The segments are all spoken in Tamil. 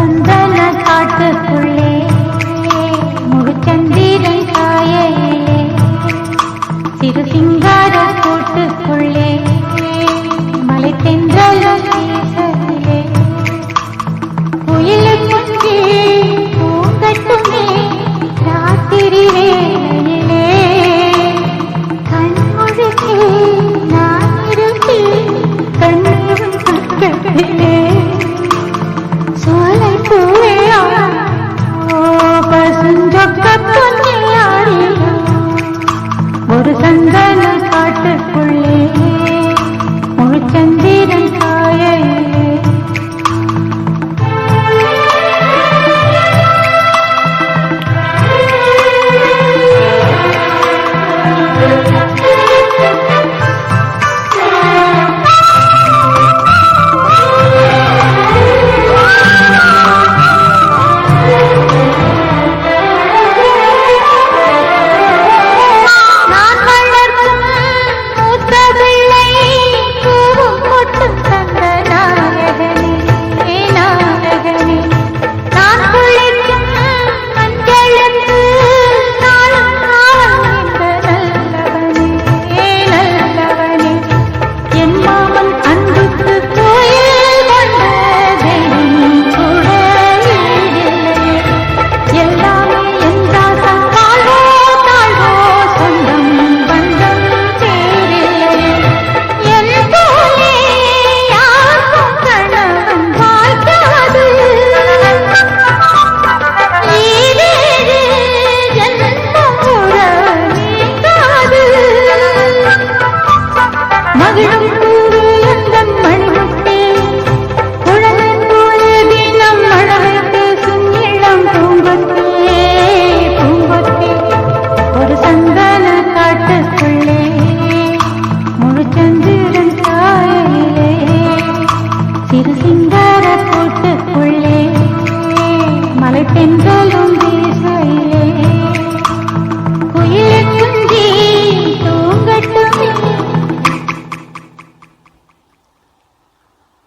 சந்தன காட்டுக்குள்ளே முழுச்சந்திரன் காயையிலே சிறு சிங்கார கூட்டுக்குள்ளே மலை தென்றலும் வீசலிலே குயிலை குஞ்சி பூங்கட்டுமே ராத்திரி வேளையிலே கண்முழுக்கே நான் இருப்பேன் கண்ணீரும் பக்கத்திலே சோலை பூவையா பசுஞ்சொக்க பொன்னையாரியா ஒரு சந்தன காட்டுக்குள்ளே முழுச்சந்திரன் காயையிலே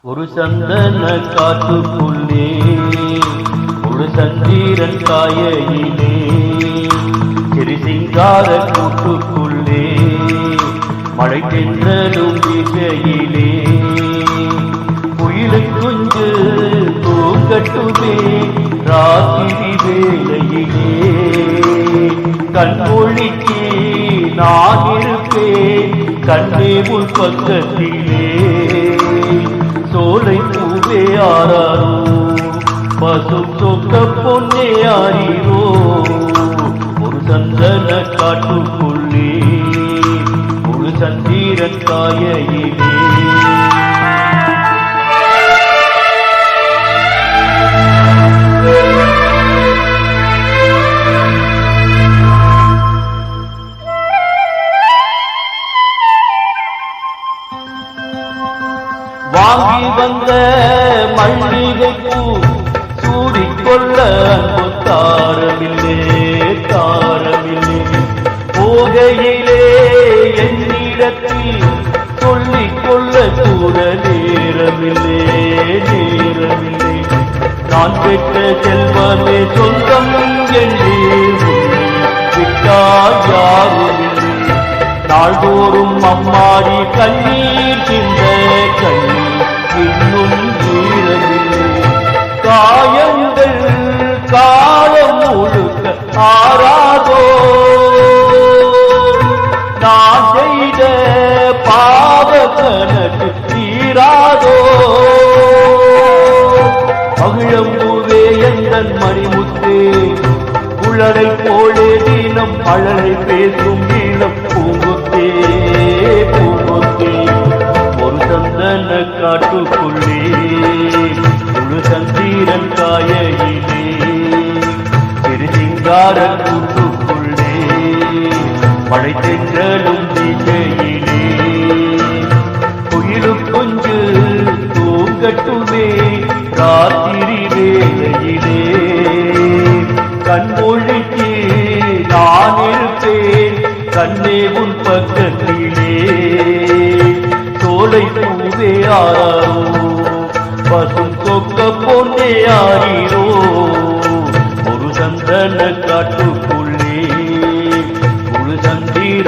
ஒரு சந்தன காட்டுக்குள்ளே ஒரு சந்திரன் காயையிலே சிறு சிங்கார கூட்டுக்குள்ளே மழை தென்றலும் வீசையிலே குயிலு குஞ்சு தூங்கட்டுமே ராத்திரி வேளையிலே கண்மொழிக்கு நான் இருப்பேன் கண்ணே உள் பக்கத்திலே சோலை பூவே ஆராரோ பசும் சொக்க பொன்னே ஆரீரோ ஒரு சந்தன காட்டுக்குள்ளே ஒரு சந்திரன் காயையிலே வாங்கி வந்த மல்லிகை பூ சூடிக்கொள்ள அன்பு தாரமில்லே தாரமில்லே போகையிலே என்னிடத்தில் சொல்லிக்கொள்ள கூட நேரமில்லே நேரமில்லை நான் பெற்ற செல்வமே சொந்தம் என்று விட்டால் யாருமில்லை நாள்தோறும் அம்மாடி கண்ணீர் சிந்த கண்ணீர் இன்னும் ஈரமில்லை காயங்கள் காலம் முழுக்க ஆறாதோ நான் செய்த பாவ கணக்கு தீராதோ மகிழம்பூவே எந்தன் மணிமுத்தே குழலை போலே தினம் அழலை பேசும் நீளம் பூங்குத்தே பூங்குத்தே ஒரு சந்தன காட்டுக்குள்ளே முழு சந்திரன் காயையிலே சிறு சிங்கார கூட்டுக்குள்ளே மழை தென்றலும் திசையிலே குயிலு கொஞ்சு தூங்கட்டுமே ராத்திரி வேளையிலே கண்மொழிக்கு நான் இருப்பேன் கண்ணே உன் பக்கத்திலே சோலை பூவே ஆராரோ பசும் சொக்க பொன்னே ஆரீரோ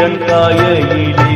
ஈரன் காயையிலே